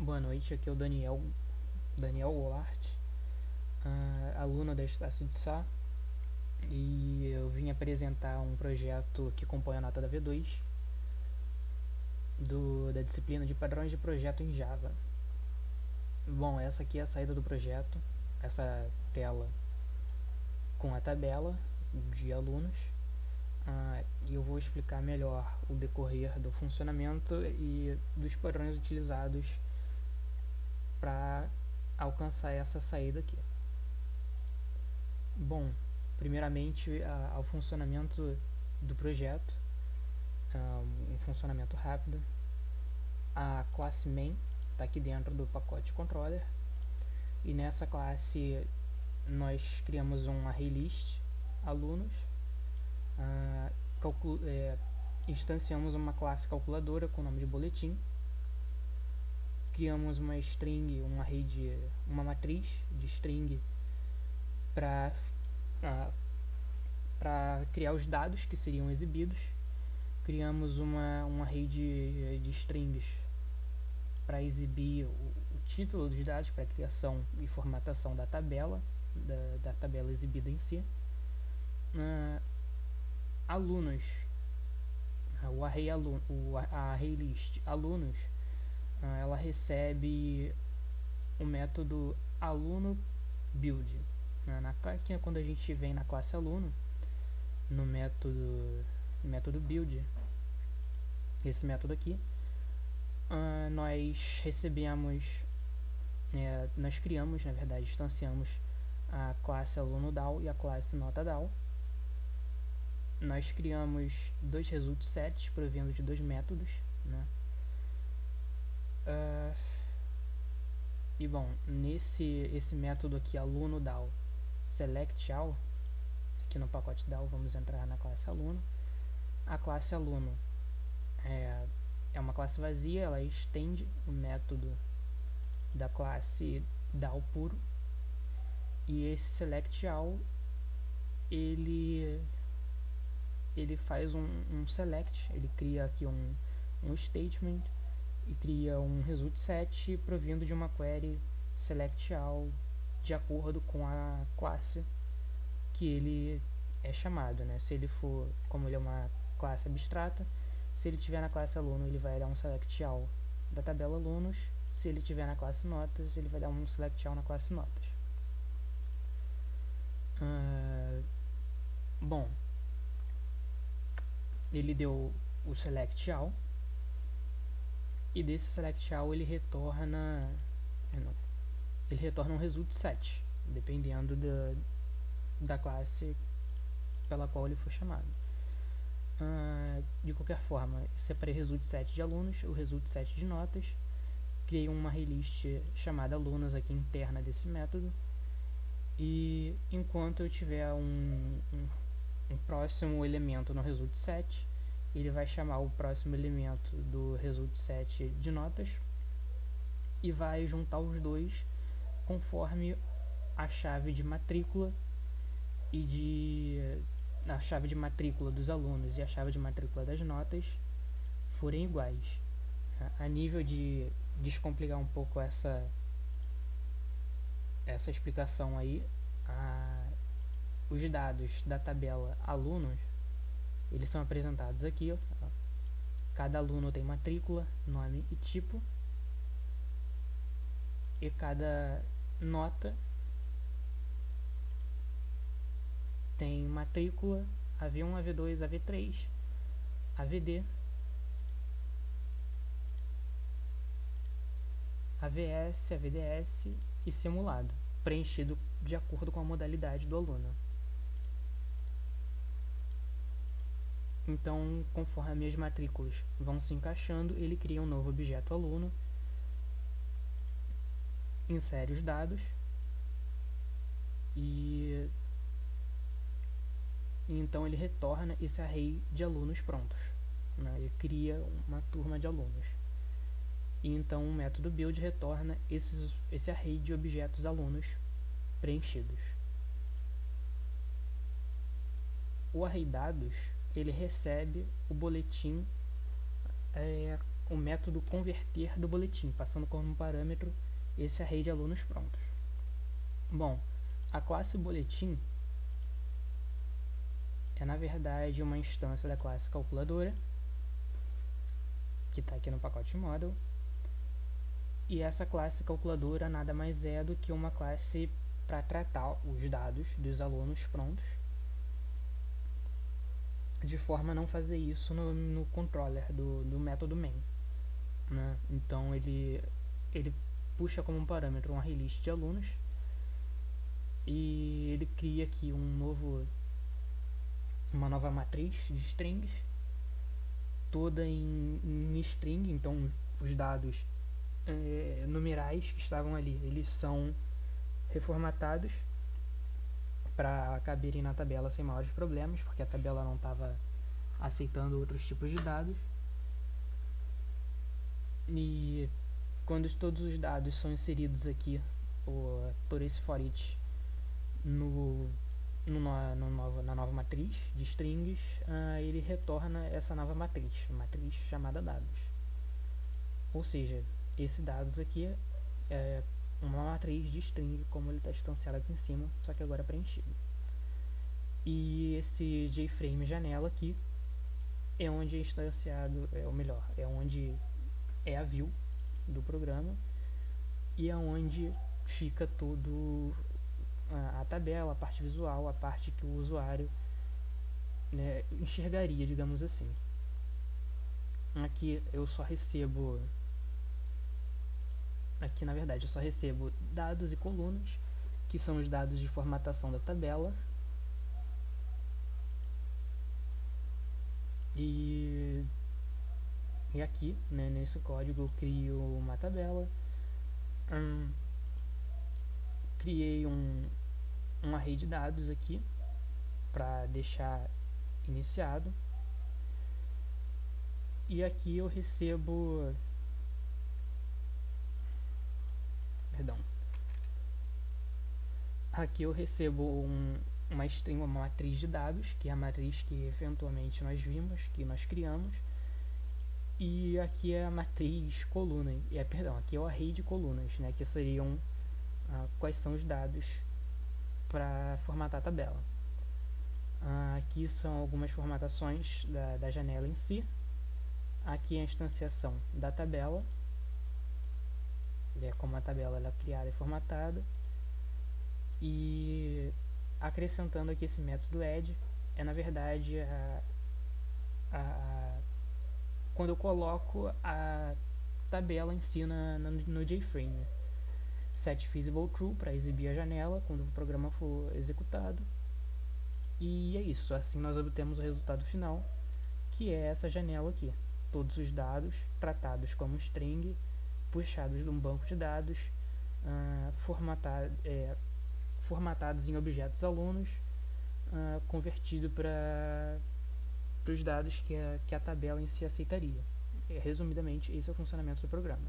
Boa noite, aqui é o Daniel Olart, aluno da Estácio de Sá, e eu vim apresentar um projeto que compõe a nota da V2 da disciplina de padrões de projeto em Java. Bom, essa aqui é a saída do projeto, essa tela com a tabela de alunos, e eu vou explicar melhor o decorrer do funcionamento e dos padrões utilizados para alcançar essa saída aqui. Bom, primeiramente ao funcionamento do projeto, um funcionamento rápido. A classe main está aqui dentro do pacote controller, e nessa classe nós criamos um array list alunos, instanciamos uma classe calculadora com o nome de boletim, criamos uma string, uma matriz de string para criar os dados que seriam exibidos. Criamos um array de strings para exibir o título dos dados, para criação e formatação da tabela, da tabela exibida em si. Alunos, a array list alunos, ela recebe o método aluno build. Quando a gente vem na classe aluno, no método build, esse método aqui, nós criamos, na verdade, instanciamos a classe aluno DAO e a classe nota DAO. Nós criamos dois result sets provindo de dois métodos, né? E bom, esse método aqui, aluno DAO select all, aqui no pacote DAO, vamos entrar na classe aluno. A classe aluno é uma classe vazia, ela estende o método da classe DAO puro, e esse select all ele faz um select, ele cria aqui um statement e cria um result set provindo de uma query select all de acordo com a classe que ele é chamado, né? Se ele for, como ele é uma classe abstrata, se ele tiver na classe aluno, ele vai dar um select all da tabela alunos. Se ele tiver na classe notas, ele vai dar um select all na classe notas. Bom, ele deu o select all, e desse select all ele retorna um result set, dependendo da classe pela qual ele for chamado. De qualquer forma, separei o result set de alunos, o result set de notas, criei uma array list chamada alunos aqui interna desse método, e enquanto eu tiver um próximo elemento no result set, ele vai chamar o próximo elemento do result set de notas e vai juntar os dois conforme a chave de matrícula a chave de matrícula dos alunos e a chave de matrícula das notas forem iguais. A nível de descomplicar um pouco essa explicação aí, os dados da tabela alunos, eles são apresentados aqui, ó. Cada aluno tem matrícula, nome e tipo, e cada nota tem matrícula AV1, AV2, AV3, AVD, AVS, AVDS e simulado, preenchido de acordo com a modalidade do aluno. Então, conforme as matrículas vão se encaixando, ele cria um novo objeto aluno, insere os dados e então ele retorna esse array de alunos prontos, né? Ele cria uma turma de alunos, e então o método build retorna esse array de objetos alunos preenchidos. O array dados, ele recebe o boletim o método converter do boletim, passando como parâmetro esse array de alunos prontos. Bom, a classe boletim é na verdade uma instância da classe calculadora, que está aqui no pacote model, e essa classe calculadora nada mais é do que uma classe para tratar os dados dos alunos prontos, de forma a não fazer isso no controller do método main, né? Então ele puxa como um parâmetro um array list de alunos e ele cria aqui uma nova matriz de strings, toda em string. Então os dados numerais que estavam ali, eles são reformatados para caberem na tabela sem maiores problemas, porque a tabela não estava aceitando outros tipos de dados. E quando todos os dados são inseridos aqui por esse for each na nova matriz de strings, ele retorna essa nova matriz chamada dados. Ou seja, esse dados aqui é uma matriz de string, como ele está instanciado aqui em cima, só que agora é preenchido. E esse JFrame janela aqui é onde é instanciado, é onde é a view do programa e é onde fica tudo a tabela, a parte visual, a parte que o usuário, né, enxergaria, digamos assim. Aqui eu só recebo, aqui na verdade eu só recebo dados e colunas, que são os dados de formatação da tabela. E aqui, né, nesse código eu crio uma tabela, criei um array de dados aqui para deixar iniciado, e aqui eu recebo, aqui eu recebo uma string, uma matriz de dados, que é a matriz que eventualmente nós vimos, que nós criamos, e aqui é a matriz coluna, aqui é o array de colunas, né, que seriam quais são os dados para formatar a tabela. Aqui são algumas formatações da janela em si. Aqui é a instanciação da tabela, como a tabela ela é criada e formatada. E acrescentando aqui esse método add, é na verdade quando eu coloco a tabela em si no JFrame. Set visible true para exibir a janela quando o programa for executado. E é isso, assim nós obtemos o resultado final, que é essa janela aqui. Todos os dados tratados como string, puxados de um banco de dados, formatados em objetos alunos, convertido para os dados que a tabela em si aceitaria. Resumidamente, esse é o funcionamento do programa.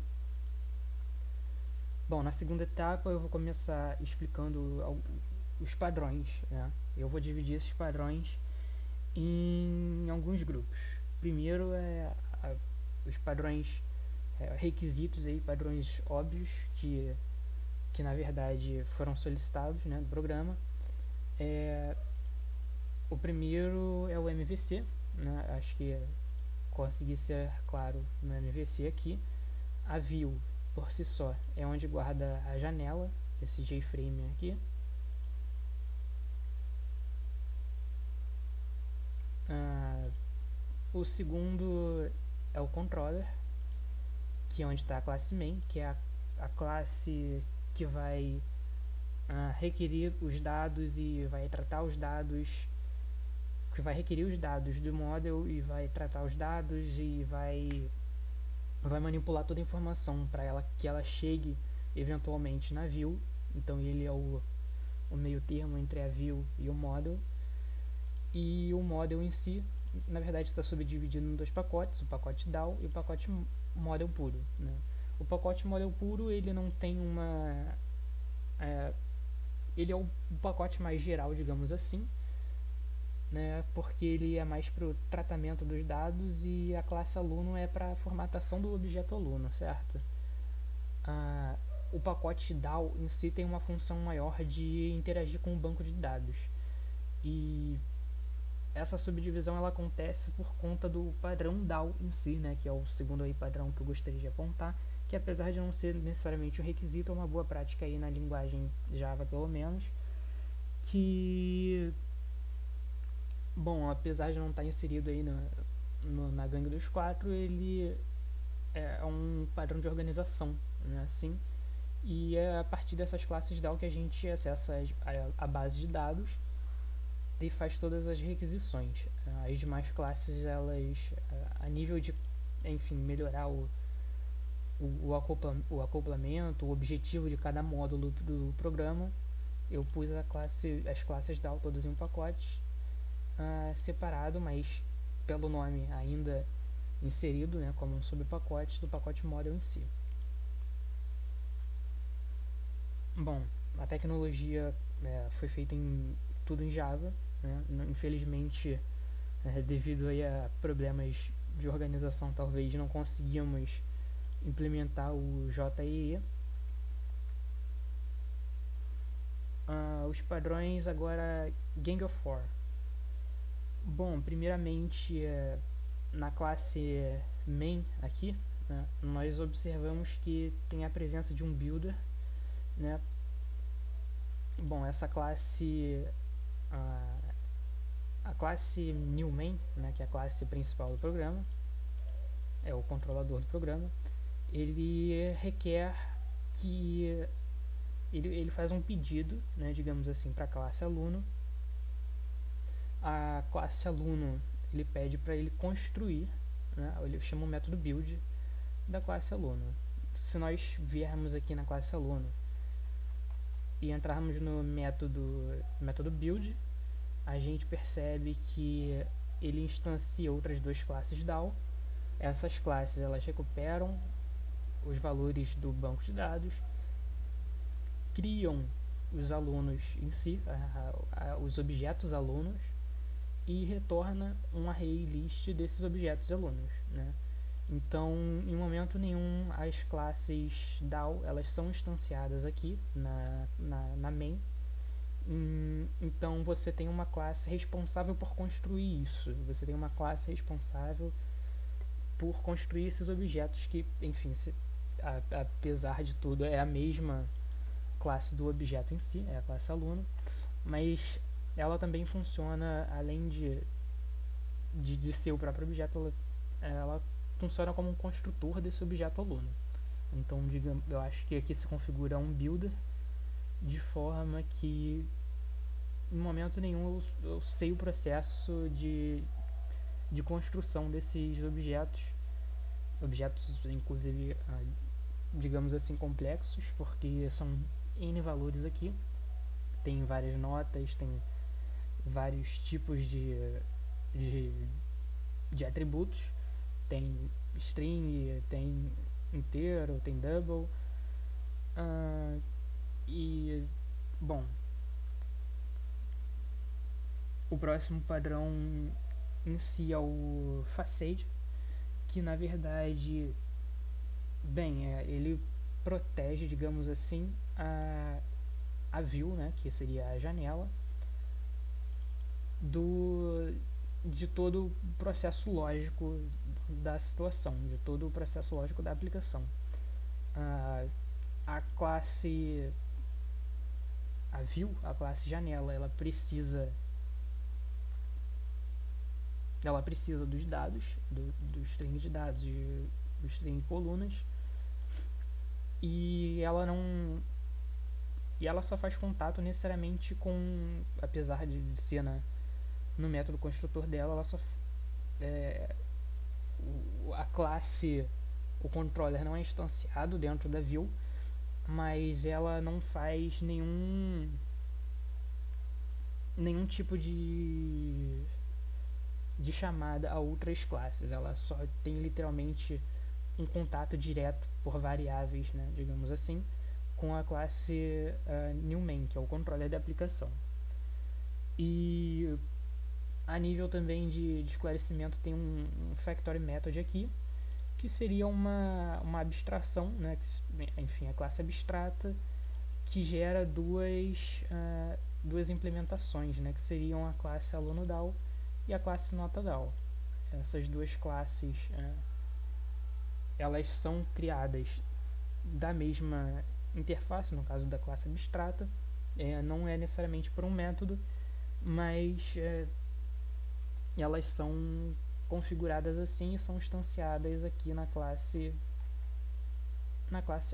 Bom, na segunda etapa eu vou começar explicando os padrões, né? Eu vou dividir esses padrões em alguns grupos. Primeiro os padrões requisitos, padrões óbvios que na verdade foram solicitados, né, do programa. O primeiro é o MVC, né? Acho que consegui ser claro no MVC aqui. A view por si só é onde guarda a janela, esse JFrame aqui. O segundo é o controller, que é onde está a classe main, que é a classe que vai requerir os dados e vai tratar os dados, que vai requerir os dados do model e vai tratar os dados e vai manipular toda a informação para que ela chegue eventualmente na view. Então ele é o meio termo entre a view e o model. E o model em si, na verdade, está subdividido em dois pacotes, o pacote DAO e o pacote model puro, né? O pacote model puro, ele não tem ele é o pacote mais geral, digamos assim, né, porque ele é mais para o tratamento dos dados e a classe aluno é para a formatação do objeto aluno, certo? Ah, o pacote DAO em si tem uma função maior de interagir com o banco de dados. E essa subdivisão ela acontece por conta do padrão DAO em si, né, que é o segundo aí padrão que eu gostaria de apontar, que apesar de não ser necessariamente um requisito, é uma boa prática aí na linguagem Java pelo menos, que, bom, apesar de não estar inserido aí na gangue dos quatro, ele é um padrão de organização, né, assim, e é a partir dessas classes DAO que a gente acessa a base de dados e faz todas as requisições. As demais classes, elas, a nível de, enfim, melhorar o acoplamento, o objetivo de cada módulo do programa, eu pus as classes DAO todas em um pacote separado, mas pelo nome ainda inserido, né, como um subpacote do pacote model em si. Bom, a tecnologia foi feita tudo em Java, né? Infelizmente, devido aí a problemas de organização, talvez não conseguimos implementar o JEE. Os padrões agora Gang of Four. Bom, primeiramente na classe main aqui, né, nós observamos que tem a presença de um builder, né? Bom, essa classe, a classe new main, né, que é a classe principal do programa, é o controlador do programa, ele requer que ele faz um pedido, né, digamos assim, para a classe aluno. A classe aluno ele pede para ele construir, né, ele chama o método build da classe aluno. Se nós viermos aqui na classe aluno e entrarmos no método build, a gente percebe que ele instancia outras duas classes DAO. Essas classes elas recuperam os valores do banco de dados, criam os alunos em si, os objetos alunos, e retorna um array list desses objetos alunos, né? Então, em momento nenhum, as classes DAO elas são instanciadas aqui na main. Então, você tem uma classe responsável por construir isso. Você tem uma classe responsável por construir esses objetos que, enfim, apesar de tudo, é a mesma classe do objeto em si, é a classe aluno, mas ela também funciona, além de ser o próprio objeto, ela funciona como um construtor desse objeto aluno. Então, digamos, eu acho que aqui se configura um builder de forma que em momento nenhum eu sei o processo de construção desses objetos inclusive, digamos assim, complexos, porque são N valores aqui, tem várias notas, tem vários tipos de, de atributos, tem string, tem inteiro, tem double, e, bom, o próximo padrão em si é o facade, que na verdade, bem, ele protege, digamos assim, a view, né, que seria a janela, de todo o processo lógico da situação, de todo o processo lógico da aplicação. A classe a view, a classe janela, ela precisa dos dados, do string de dados, do string colunas, e ela não e ela só faz contato necessariamente com, apesar de ser no método construtor dela, ela só a classe, o controller não é instanciado dentro da view, mas ela não faz nenhum tipo de chamada a outras classes. Ela só tem literalmente um contato direto por variáveis, né, digamos assim, com a classe newMain, que é o controller da aplicação. E A nível também de esclarecimento, tem um factory method aqui, que seria uma abstração, né? Enfim, a classe abstrata que gera duas implementações, né? Que seriam a classe aluno DAO e a classe nota DAO. Essas duas classes, elas são criadas da mesma interface, no caso da classe abstrata, não é necessariamente por um método, mas elas são configuradas assim e são instanciadas aqui na classe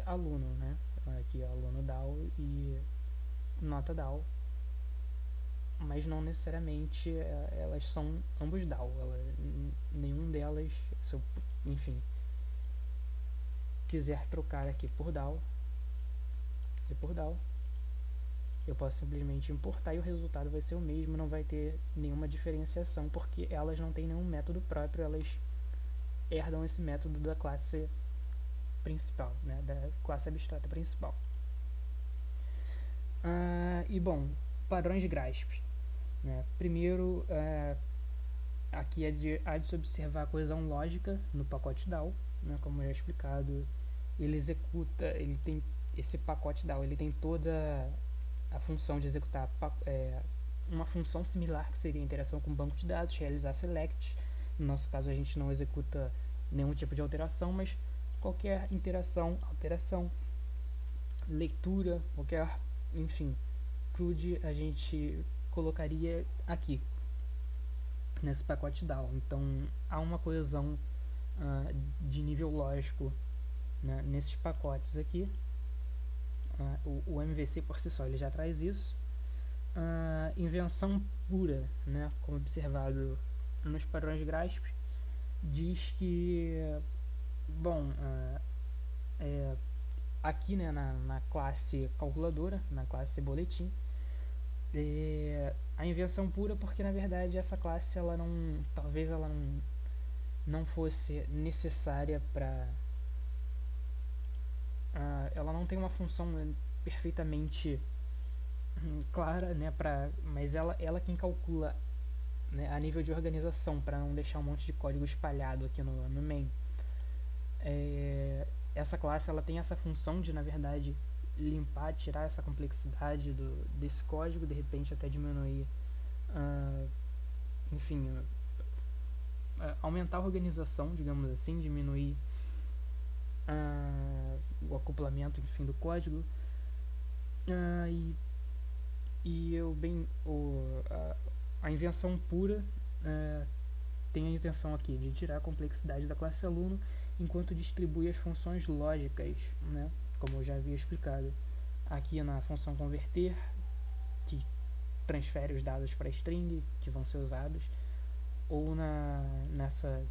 aluno, né? Aqui aluno DAO e nota DAO, mas não necessariamente elas são ambos DAO. Nenhum delas, se eu, enfim, quiser trocar aqui por DAO e por DAO, eu posso simplesmente importar e o resultado vai ser o mesmo, não vai ter nenhuma diferenciação, porque elas não têm nenhum método próprio, elas herdam esse método da classe principal, né, da classe abstrata principal. E bom, padrões de Grasp, né? Primeiro, aqui há de se observar a coesão lógica no pacote DAO, né? Como já explicado, ele tem esse pacote DAO, ele tem toda a função de executar uma função similar, que seria a interação com o banco de dados, realizar select. No nosso caso, a gente não executa nenhum tipo de alteração, mas qualquer interação, alteração, leitura, qualquer, enfim, CRUD a gente colocaria aqui nesse pacote DAO. Então há uma coesão de nível lógico, né, nesses pacotes aqui. O MVC por si só ele já traz isso. Invenção pura, né, como observado nos padrões de Grasp, diz que, bom, aqui, né, na classe calculadora, na classe boletim, a invenção pura, porque na verdade essa classe talvez ela não fosse necessária para ela não tem uma função perfeitamente clara, né, mas ela quem calcula, né, a nível de organização, para não deixar um monte de código espalhado aqui no main. Essa classe ela tem essa função de, na verdade, limpar, tirar essa complexidade desse código, de repente até diminuir, enfim, aumentar a organização, digamos assim, diminuir o acoplamento, enfim, do código. A invenção pura tem a intenção aqui de tirar a complexidade da classe aluno, enquanto distribui as funções lógicas, né, como eu já havia explicado. Aqui na função converter, que transfere os dados para string que vão ser usados, ou nessa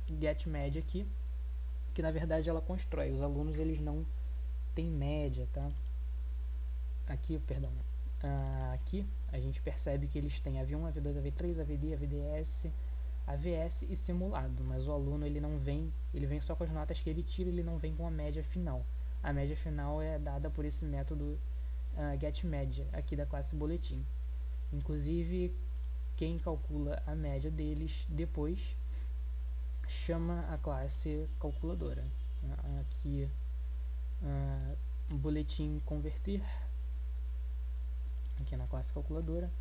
getMed aqui, que na verdade ela constrói. Os alunos eles não têm média, tá? Aqui, perdão. Aqui a gente percebe que eles têm AV1, AV2, AV3, AVD, AVDS, AVS e simulado, mas o aluno ele vem só com as notas que ele tira, ele não vem com a média final. A média final é dada por esse método getMed aqui da classe boletim. Inclusive, quem calcula a média deles depois chama a classe calculadora. Aqui, boletim converter, aqui na classe calculadora.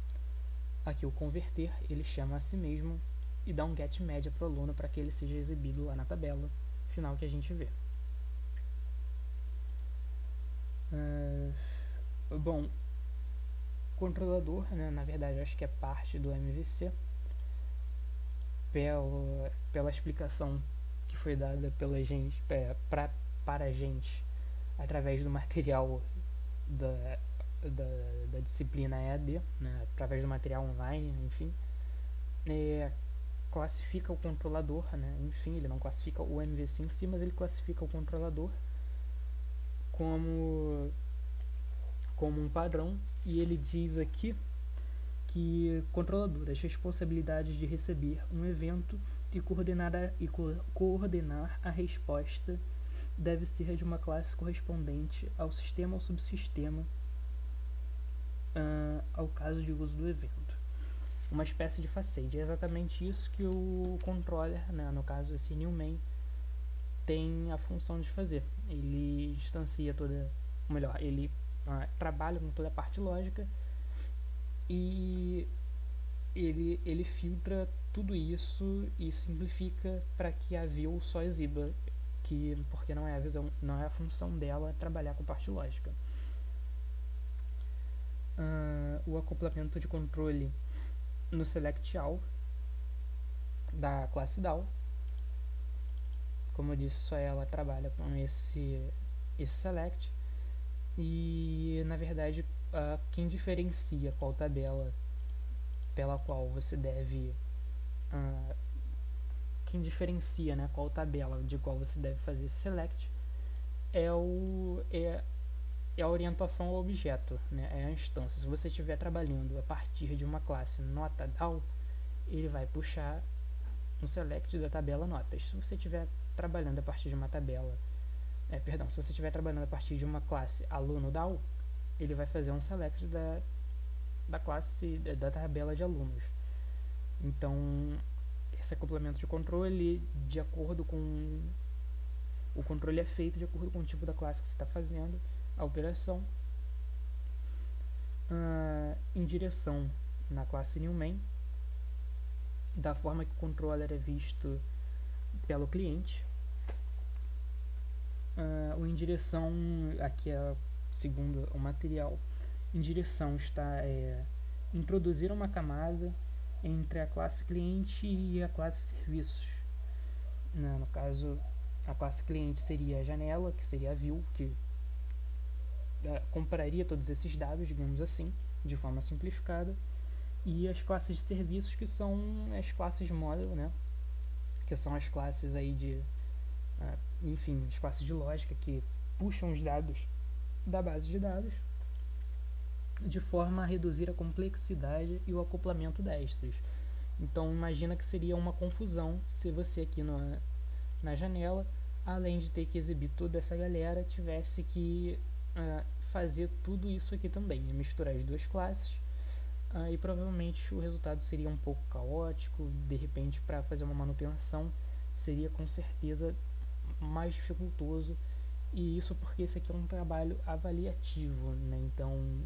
Aqui o converter, ele chama a si mesmo e dá um get média para o aluno para que ele seja exibido lá na tabela final que a gente vê. Bom, controlador, né, na verdade acho que é parte do MVC, pela explicação que foi dada pela gente, para a gente através do material da disciplina EAD, né, através do material online, enfim, classifica o controlador, né, enfim, ele não classifica o MVC em si, mas ele classifica o controlador como um padrão, e ele diz aqui que controlador, as responsabilidades de receber um evento e coordenar a resposta deve ser de uma classe correspondente ao sistema ou subsistema ao caso de uso do evento. uma espécie de facade. É exatamente isso que o controller, né, no caso esse new main, tem a função de fazer. Ele instancia toda, ou melhor, ele trabalha com toda a parte lógica e ele filtra tudo isso e simplifica para que a view só exiba, porque não é a visão, não é a função dela trabalhar com parte lógica. O acoplamento de controle no select all da classe DAO, como eu disse, só ela trabalha com esse select, e na verdade quem diferencia qual tabela pela qual você deve quem diferencia, né, qual tabela de qual você deve fazer select é a orientação ao objeto, né, é a instância. Se você estiver trabalhando a partir de uma classe nota DAO, ele vai puxar um select da tabela notas. Se você estiver trabalhando a partir de uma tabela, se você estiver trabalhando a partir de uma classe aluno DAO, ele vai fazer um select da classe da tabela de alunos. Então, esse acoplamento de controle, de acordo com o controle é feito de acordo com o tipo da classe que você está fazendo a operação. Em direção na classe new main, da forma que o controller é visto pelo cliente. O em direção, aqui é segundo o material, em direção está introduzir uma camada entre a classe cliente e a classe serviços. No caso, a classe cliente seria a janela, que seria a view, que compraria todos esses dados, digamos assim, de forma simplificada, e as classes de serviços, que são as classes model, né, que são as classes aí de enfim, as classes de lógica que puxam os dados da base de dados de forma a reduzir a complexidade e o acoplamento destes. Então imagina que seria uma confusão se você aqui na janela, além de ter que exibir toda essa galera, tivesse que fazer tudo isso aqui também, misturar as duas classes, e provavelmente o resultado seria um pouco caótico. De repente, para fazer uma manutenção seria com certeza mais dificultoso, e isso porque esse aqui é um trabalho avaliativo, né? Então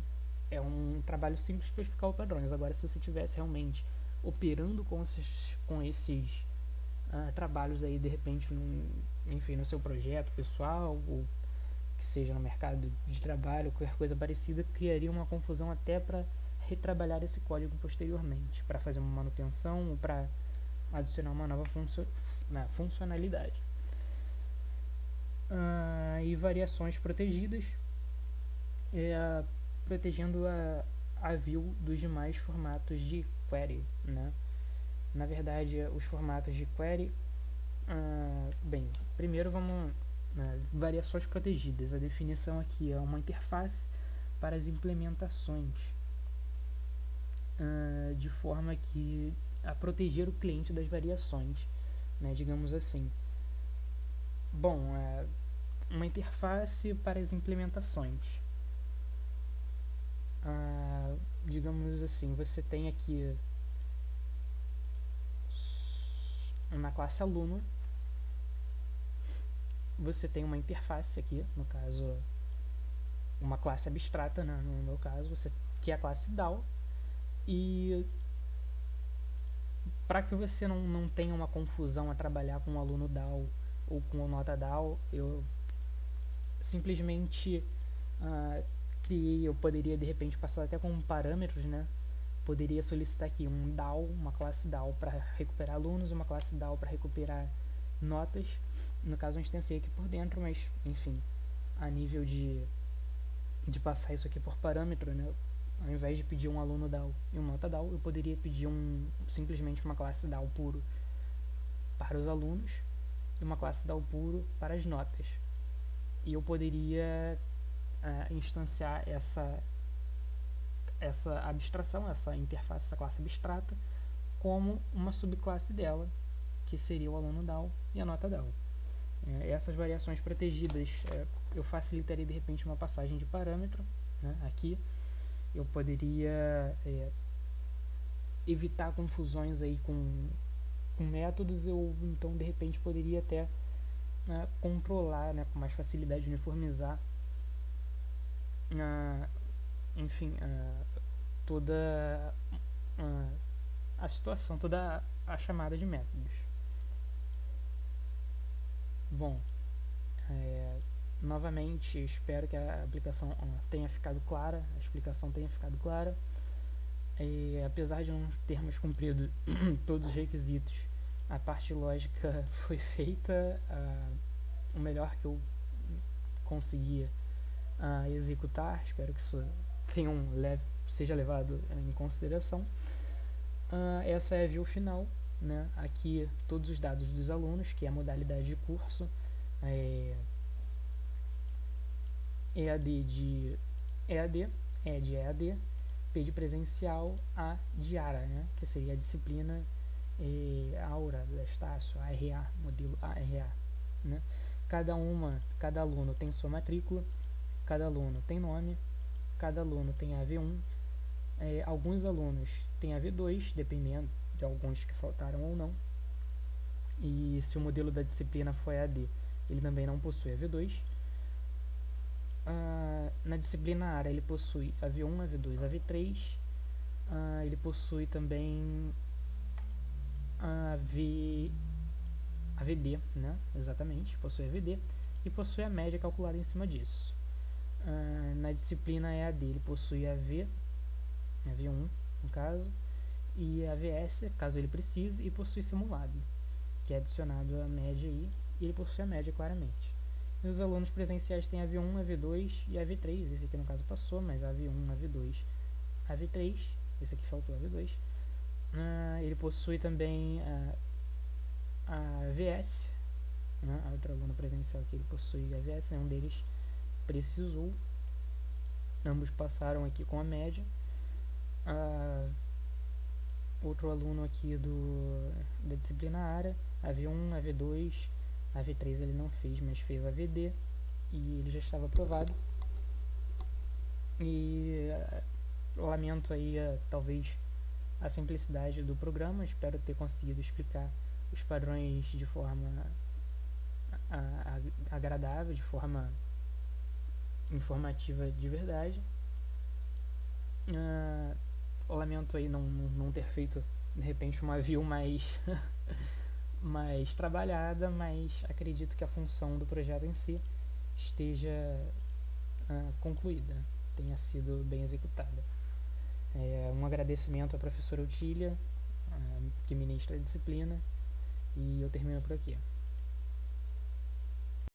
é um trabalho simples para explicar os padrões. Agora, se você estivesse realmente operando com esses trabalhos aí, de repente no seu projeto pessoal, ou que seja no mercado de trabalho, qualquer coisa parecida, criaria uma confusão até para retrabalhar esse código posteriormente, para fazer uma manutenção ou para adicionar uma nova funcionalidade. E variações protegidas, protegendo a view dos demais formatos de query, né? Na verdade, os formatos de query, primeiro vamos variações protegidas. A definição aqui é uma interface para as implementações, de forma que a proteger o cliente das variações, né, digamos assim. Bom, uma interface para as implementações. Digamos assim, você tem aqui na classe aluno, você tem uma interface aqui, no caso uma classe abstrata, né, no meu caso, que é a classe DAO, e para que você não tenha uma confusão a trabalhar com o aluno DAO ou com o nota DAO, eu simplesmente eu poderia de repente passar até com parâmetros, né? Poderia solicitar aqui um DAO, uma classe DAO para recuperar alunos, uma classe DAO para recuperar notas. No caso, eu instanciei aqui por dentro, mas enfim, a nível de passar isso aqui por parâmetro, né? Ao invés de pedir um aluno DAO e um nota DAO, eu poderia pedir simplesmente uma classe DAO puro para os alunos e uma classe DAO puro para as notas. E eu poderia instanciar essa abstração, essa interface, essa classe abstrata, como uma subclasse dela, que seria o aluno DAO e a nota DAO. Essas variações protegidas, eu facilitaria de repente uma passagem de parâmetro, né? Aqui eu poderia evitar confusões aí com métodos, eu então de repente poderia até controlar, né, com mais facilidade, uniformizar, enfim, toda a situação, toda a chamada de métodos. Bom, novamente espero que a aplicação tenha ficado clara, a explicação tenha ficado clara. Apesar de não termos cumprido todos os requisitos, a parte lógica foi feita o melhor que eu conseguia executar. Espero que isso seja levado em consideração. Essa é a view final, né? Aqui todos os dados dos alunos, que é a modalidade de curso, EAD de EAD, E de EAD, P de presencial, A de ARA, né? Que seria a disciplina Aura, Lestácio, ARA, modelo ARA, né? Cada aluno tem sua matrícula, cada aluno tem nome, cada aluno tem AV1, alguns alunos têm AV2, dependendo de alguns que faltaram ou não, e se o modelo da disciplina for EAD, ele também não possui AV2. Na disciplina ARA ele possui AV1, AV2, AV3, ele possui também AVD, né? Exatamente, possui AVD e possui a média calculada em cima disso. Na disciplina EAD ele possui AV1 no caso, e AVS caso ele precise, e possui simulado, que é adicionado a média aí, e ele possui a média claramente. E os alunos presenciais têm AV1, AV2 e AV3, esse aqui no caso passou, mas AV1, AV2, AV3, esse aqui faltou AV2. Ele possui também a AVS, né? Outro aluno presencial aqui ele possui AVS, nenhum deles precisou. Ambos passaram aqui com a média. Outro aluno aqui da disciplina área, AV1, AV2, AV3 ele não fez, mas fez AVD e ele já estava aprovado. E lamento aí talvez a simplicidade do programa, espero ter conseguido explicar os padrões de forma agradável, de forma informativa de verdade. Lamento aí não ter feito de repente uma view mais mais trabalhada, mas acredito que a função do projeto em si esteja concluída, tenha sido bem executada. Um agradecimento à professora Otília, que ministra a disciplina, e eu termino por aqui.